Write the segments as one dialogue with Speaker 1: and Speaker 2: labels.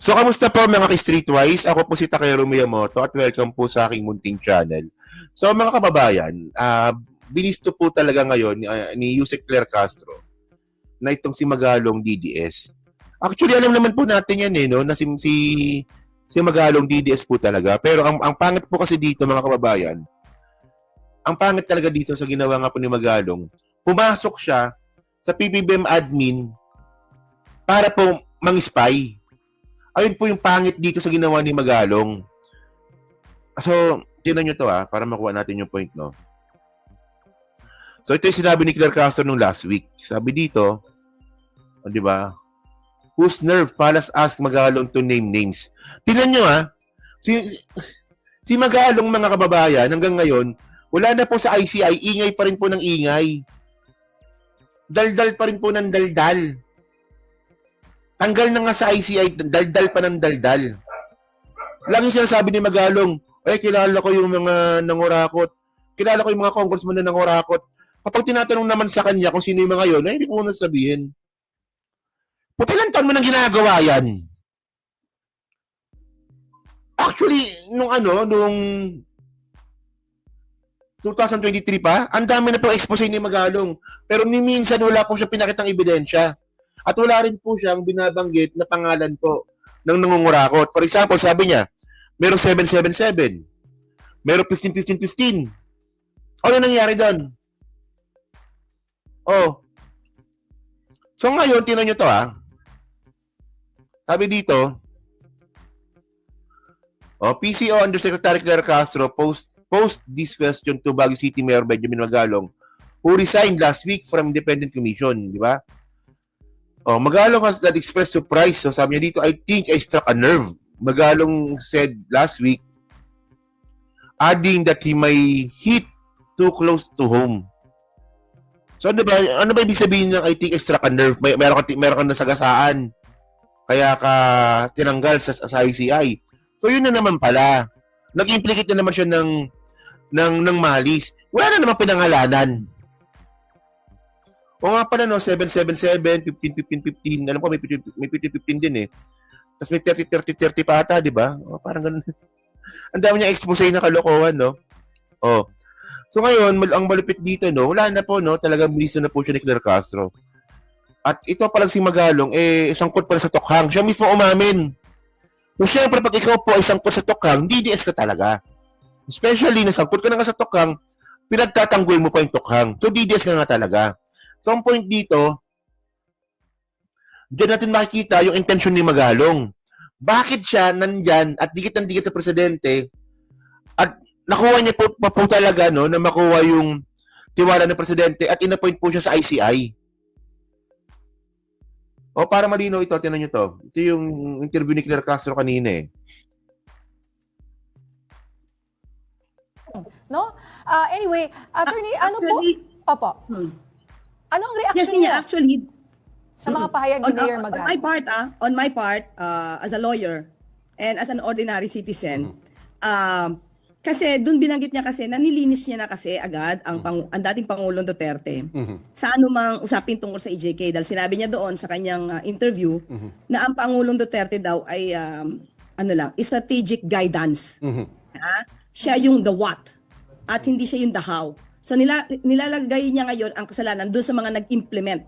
Speaker 1: So, kamusta po mga ka-Streetwise? Ako po si Takeru Miyamoto at welcome po sa aking munting channel. So, mga kababayan, binisto po talaga ngayon ni Yusek Claire Castro na itong si Magalong DDS. Actually, alam naman po natin yan no, na si Magalong DDS po talaga. Pero ang pangit po kasi dito, mga kababayan, ang pangit talaga dito sa ginawa nga po ni Magalong, pumasok siya sa PBBM admin para po mang-spy. Ayun po yung pangit dito sa ginawa ni Magalong. So, tinan nyo to para makuha natin yung point, no? So, ito yung sinabi ni Claire Castro nung last week. Sabi dito, di ba? Whose nerve Palace ask Magalong to name names. Tinan nyo si Magalong, mga kababayan, hanggang ngayon, wala na po sa ICI, ingay pa rin po ng ingay. Daldal pa rin po ng daldal. Tanggal na nga sa ICI, daldal pa ng daldal. Laging sinasabi ni Magalong, kilala ko yung mga nangurakot. Kilala ko yung mga congressman na nangurakot. Kapag tinatanong naman sa kanya kung sino yung mga yun, hindi ko muna sabihin. Puti lang taon mo nang ginagawa yan. Actually, nung 2023 pa, ang dami na po expose ni Magalong. Pero ni minsan wala po siya pinakitang ebidensya. At wala rin po siyang binabanggit na pangalan po ng nangungurakot. For example, sabi niya, merong 777. Merong 15-15-15. Ano nangyari doon? So ngayon, tinan nyo to Sabi dito, PCO Undersecretary Claire Castro post this question to Baguio City Mayor Benjamin Magalong, who resigned last week from Independent Commission, di ba? Magalong has that expressed surprise. So sabi niya dito, I think I struck a nerve. Magalong said last week, adding that he may hit too close to home. So ano ba ibig sabihin ng I think I struck a nerve? Meron kang nasagasaan. Kaya ka tinanggal sa ICI. So yun na naman pala. Nag-implicate na naman siya ng malis. Wala na naman pinangalanan. O nga pala 777, 15-15-15. Alam ko may 15-15 din Tapos may 30-30-30 pa ata, di ba? Parang ganun. Ang dami niya expose na kalokohan, no? So ngayon, ang malupit dito, no? Wala na po, no? Talagang bilisan na po siya ni Claire Castro. At ito palang si Magalong, sangkot pala sa tokhang. Siya mismo umamin. So syempre, pag ikaw po ay sangkot sa tokhang, DDS ka talaga. Especially, nasangkot ka na nga sa tokhang, pinagtatanggol mo pa yung tokhang. So DDS ka nga talaga. So, ang point dito, diyan natin makikita yung intensyon ni Magalong. Bakit siya nandyan at dikit ng dikit sa presidente at nakuha niya po talaga na makuha yung tiwala ng presidente at inappoint po siya sa ICI. Para malinaw ito, tinan nyo to. Ito yung interview ni Claire Castro kanina
Speaker 2: No? Anyway, attorney, ano po? Opo. Anong reaction
Speaker 3: niya
Speaker 2: niya
Speaker 3: actually
Speaker 2: sa mga pahayag ni Mayor Magalong?
Speaker 3: On my part, as a lawyer and as an ordinary citizen, kasi doon binanggit niya kasi na nilinis niya na kasi agad ang dating Pangulong Duterte sa anumang usapin tungkol sa EJK dahil sinabi niya doon sa kanyang interview na ang Pangulong Duterte daw ay strategic guidance. Siya yung the what at hindi siya yung the how. So nilalagay niya ngayon ang kasalanan doon sa mga nag-implement.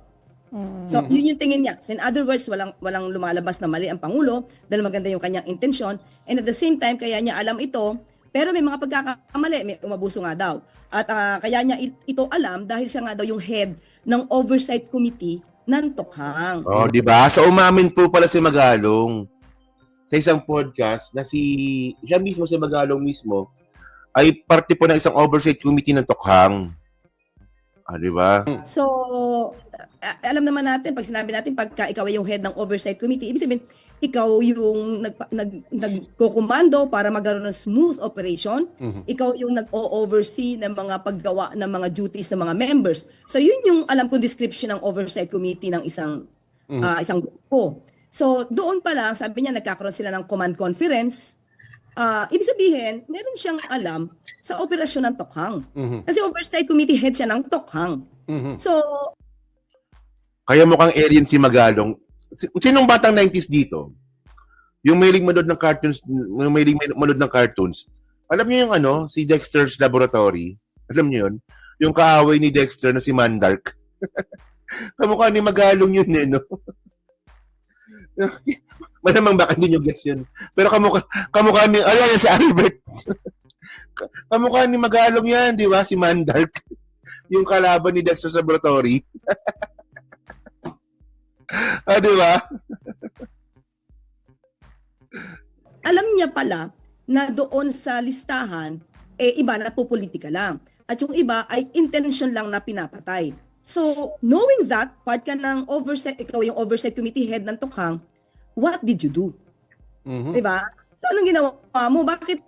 Speaker 3: So yun yung tingin niya. So in other words, walang lumalabas na mali ang Pangulo dahil maganda yung kanyang intensyon. And at the same time, kaya niya alam ito, pero may mga pagkakamali, may umabuso nga daw. At kaya niya ito alam dahil siya nga daw yung head ng Oversight Committee ng Tokhang.
Speaker 1: Di ba? So umamin po pala si Magalong sa isang podcast na siya mismo, si Magalong mismo, ay parte po ng isang oversight committee ng Tokhang. Di ba?
Speaker 3: So, alam naman natin, pag sinabi natin, pagka ikaw ay yung head ng oversight committee, ibig sabihin, ikaw yung nagko-komando para magkaroon ng smooth operation. Ikaw yung nag-o-oversee ng mga paggawa ng mga duties ng mga members. So, yun yung alam kong description ng oversight committee ng isang grupo. So, doon pa lang, sabi niya, nagkakaroon sila ng command conference. Ibig sabihin, meron siyang alam sa operasyon ng Tokhang. Kasi oversight committee head siya ng Tokhang. So,
Speaker 1: kaya mukhang alien si Magalong. Sinong batang 90s dito? Yung mahilig manood ng cartoons, yung mahilig manood ng cartoons. Alam niyo yung ano, si Dexter's Laboratory? Alam niyo yun? Yung kaaway ni Dexter na si Mandark. Kamukha ni Magalong yun eh, no? Malamang baka hindi nyo gets yun. Pero kamukha ni, ayan si Albert. Kamukha ni Magalong yan, di ba? Si Mandark. Yung kalaban ni Dexter's Laboratory. Di ba?
Speaker 3: Alam niya pala na doon sa listahan, iba na pupolitika lang. At yung iba ay intention lang na pinapatay. So, knowing that, part ka ng oversight, ikaw yung oversight committee head ng Tukhang, what did you do?
Speaker 4: Mhm.
Speaker 3: Diba? So, anong ginawa mo? Bakit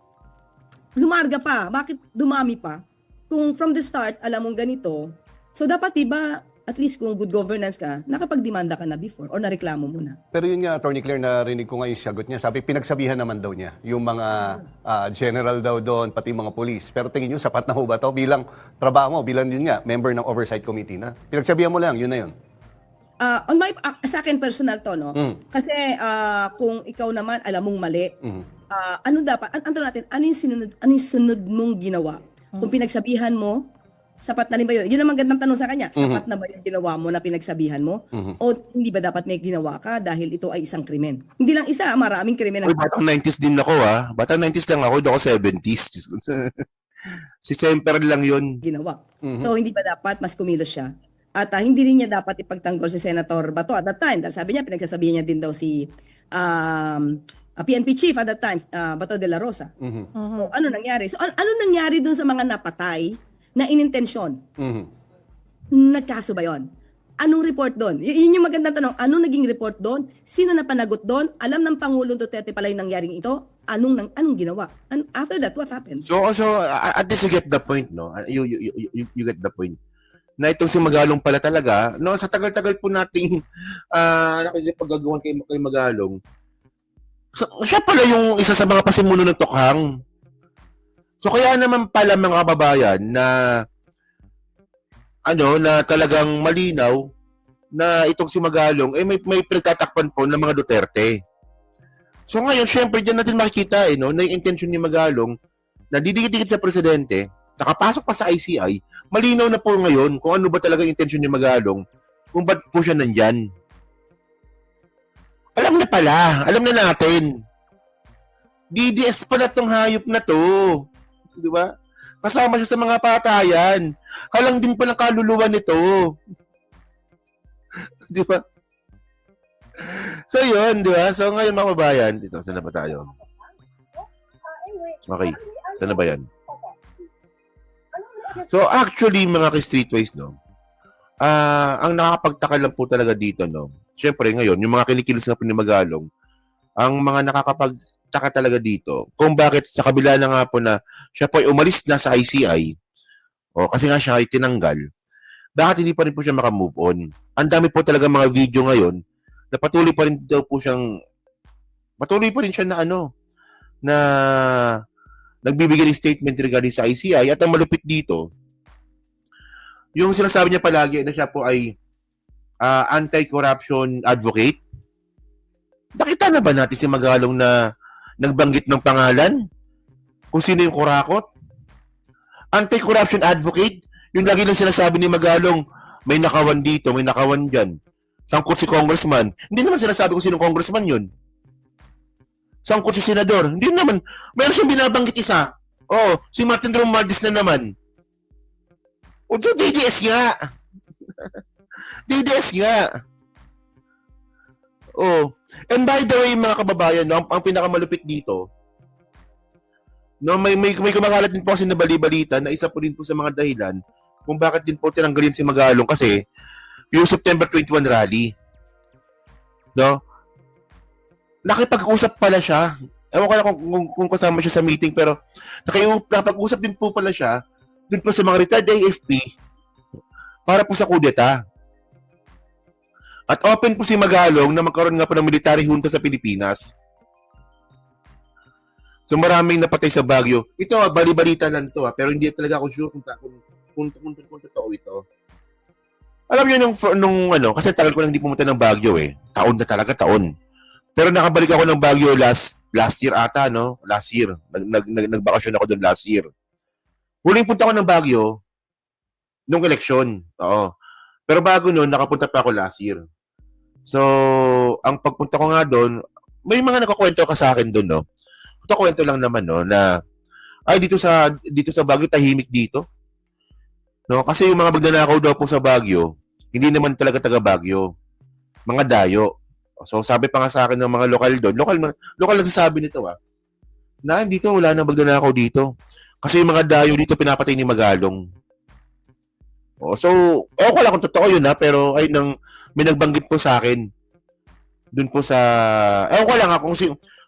Speaker 3: lumarga pa? Bakit dumami pa? Kung from the start, alam mong ganito, so dapat diba, at least kung good governance ka, nakapagdemanda ka na before or nareklamo mo na.
Speaker 4: Pero yun nga, Attorney Claire, narinig ko nga yung sagot niya. Sabi, pinagsabihan naman daw niya yung mga general daw doon, pati mga police. Pero tingin niyo, sapat na ho ba to bilang trabaho mo, bilang yun nga, member ng Oversight Committee na? Pinagsabihan mo lang, yun na yun.
Speaker 3: Sa akin personal to, no? Kasi kung ikaw naman alam mong mali, ano dapat, natin, ano yung sunod mong ginawa? Kung pinagsabihan mo, sapat na rin ba yun? Yun ang magandang tanong sa kanya. Sapat na ba yung ginawa mo na pinagsabihan mo? O hindi ba dapat may ginawa ka dahil ito ay isang krimen? Hindi lang isa, maraming krimen.
Speaker 1: Uy, batang 90s din ako Batang 90s lang ako, hindi ako 70s. Si Semper lang yun.
Speaker 3: Ginawa. So hindi ba dapat mas kumilos siya? At hindi rin niya dapat ipagtanggol si Senator Bato at that time. Dahil sabi niya, pinagsasabihan niya din daw si PNP chief at that time, Bato de la Rosa. So, ano nangyari? So, ano nangyari dun sa mga napatay na inintensyon? Nagkaso ba yun? Anong report doon? Yun yung magandang tanong. Anong naging report doon? Sino na panagot doon? Alam ng Pangulong Duterte pala yung nangyaring ito? Anong ginawa? And after that, what happened?
Speaker 1: So at least you get the point, no? You get the point. Na itong si Magalong pala talaga, no, sa tagal-tagal po nating nakikipagagawan kay Magalong, siya pala yung isa sa mga pasimuno ng Tukhang. So kaya naman pala mga kababayan na na talagang malinaw na itong si Magalong may pinagtatakpan po ng mga Duterte. So ngayon, syempre diyan natin makikita no, na yung intention ni Magalong na didikit-dikit sa presidente, nakapasok pa sa ICI, malinaw na po ngayon kung ano ba talaga yung intention ni Magalong, kung ba't po siya nandyan. Alam na natin. DDS pala tong hayop na to. Di ba? Kasama siya sa mga patayan. Halang din palang kaluluwa nito. Di ba? So yun, di ba? So ngayon mga kabayan, dito, saan na ba tayo? Okay, saan na ba yan? So actually mga ka-streetways, no, ang nakakapagtaka lang po talaga dito, no, syempre ngayon, yung mga kinikilos na po ni Magalong, ang mga nakakapagtaka talaga dito, kung bakit sa kabila na nga po na siya po ay umalis na sa ICI, kasi nga siya ay tinanggal, bakit hindi pa rin po siya makamove on? Ang dami po talaga mga video ngayon, na patuloy pa rin siya na na nagbibigay ng statement regarding sa ICI at ang malupit dito, yung sinasabi niya palagi na siya po ay anti-corruption advocate. Nakita na ba natin si Magalong na nagbanggit ng pangalan? Kung sino yung kurakot? Anti-corruption advocate? Yung lagi lang sinasabi ni Magalong, may nakawan dito, may nakawan dyan. Sangkot si congressman. Hindi naman sinasabi kung sino congressman yun. Sangkot si senador. Hindi naman. Meron siyang binabanggit isa. Si Martin Romualdez na naman. DDS nga. DDS nga. And by the way, mga kababayan, no, ang pinakamalupit dito, no, may kumakalat din po kasi na bali-balita na isa po din po sa mga dahilan kung bakit din po tinanggalin si Magalong kasi yung September 21 rally. No? Nakipag-usap pala siya. Ewan ko na kung kasama siya sa meeting, pero nakipag-usap din po pala siya dun po sa mga retired AFP para po sa kudeta. At open po si Magalong na magkaroon nga po ng military junta sa Pilipinas. So maraming napatay sa Baguio. Ito, bali-balita lang to, pero hindi talaga ako sure kung totoo ito. Alam niyo kasi tagal ko lang hindi pumunta ng Baguio eh. Taon na talaga, taon. Pero nakabalik ako ng Baguio last year ata, no? Last year. Nagbakasyon ako doon last year. Huling punta ko ng Baguio nung eleksyon. Oo. Pero bago noon, nakapunta pa ako last year. So, ang pagpunta ko nga doon, may mga nakakwento ka sa akin doon, no? Ito kwento lang naman, no, na ay dito sa Baguio tahimik dito. No, kasi yung mga magnanakaw daw po sa Baguio, hindi naman talaga taga Baguio. Mga dayo. So, sabi pa nga sa akin ng mga lokal doon, lokal na sasabi nito, na dito wala nang magnanakaw dito. Kasi yung mga dayo dito pinapatay ni Magalong. So, ko lang kung totoo yun, pero ay may nagbanggit po sa akin. Doon po sa, ko lang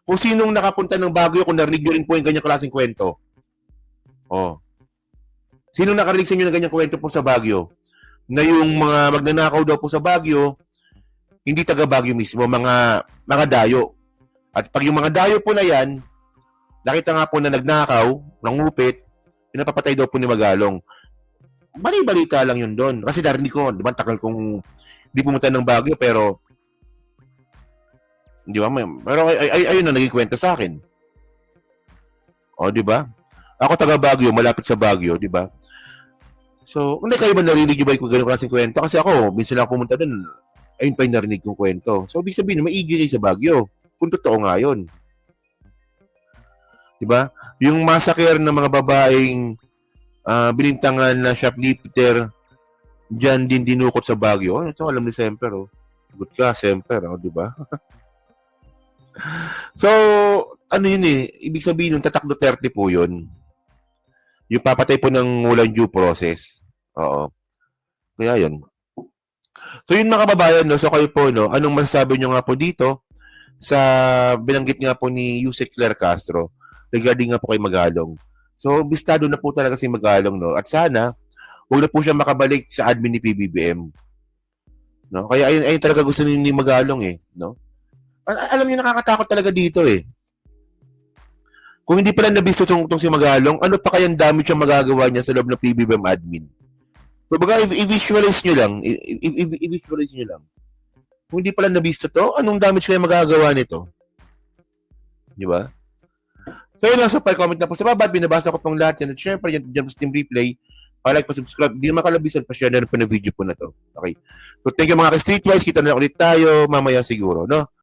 Speaker 1: kung sinong nakapunta ng Baguio, kung narinig nyo rin po yung ganyang klaseng kwento. Sino nakarinig sa inyo ng ganyang kwento po sa Baguio? Na yung mga magnanakaw daw po sa Baguio, hindi taga Baguio mismo, mga dayo. At pag yung mga dayo po na yan, nakita nga po na nagnakaw, nangupit, pinapapatay daw po ni Magalong. Bali-balita lang yun doon. Kasi narinig ko, di ba, takal kong hindi pumunta ng Baguio, pero di ba, pero ayun na naging kwento sa akin. Di ba? Ako taga Baguio, malapit sa Baguio, di ba? So, hindi kayo ba narinig yung ba yung ganyung klaseng kwento? Kasi ako, minsan lang pumunta doon, ayun pa yung narinig kong kwento. So, ibig sabihin, maigi kayo sa Baguio. Kung totoo nga yun. Di ba? Yung massacre ng mga babaeng binintangan na shoplifter, dyan din dinukot sa Baguio. Ito, alam ni Semper, Good ka, Semper, di ba? So, ano yun ibig sabihin yung tatak Duterte po yun. Yung papatay po ng walang due process. Oo. Kaya yun. So yun mga kababayan, no? So kayo po, no? Anong masasabi nyo nga po dito sa binanggit nga po ni Yusek Claire Castro regarding nga po kay Magalong. So bistado na po talaga si Magalong, no? At sana, huwag na po siya makabalik sa admin ni PBBM. No? Kaya ayun talaga gusto ni Magalong, no? Alam niyo, nakakatakot talaga dito, Kung hindi pala nabisto itong si Magalong, ano pa kayang damage ang magagawa niya sa loob ng PBBM admin? So, baga, i-visualize nyo lang. I-visualize nyo lang. Kung hindi pala nabisto to, anong damage kaya magagawa nito? Di ba? So, yun lang. So, comment na po sa baba. Binabasa ko pang lahat yan. At syempre, yan sa Team Replay. Pa-like, pa-subscribe. Hindi naman kalabisan. Pa-share na rin po na video po na to. Okay. So, thank you mga ka-Streetwise. Kita na ulit tayo mamaya siguro, no?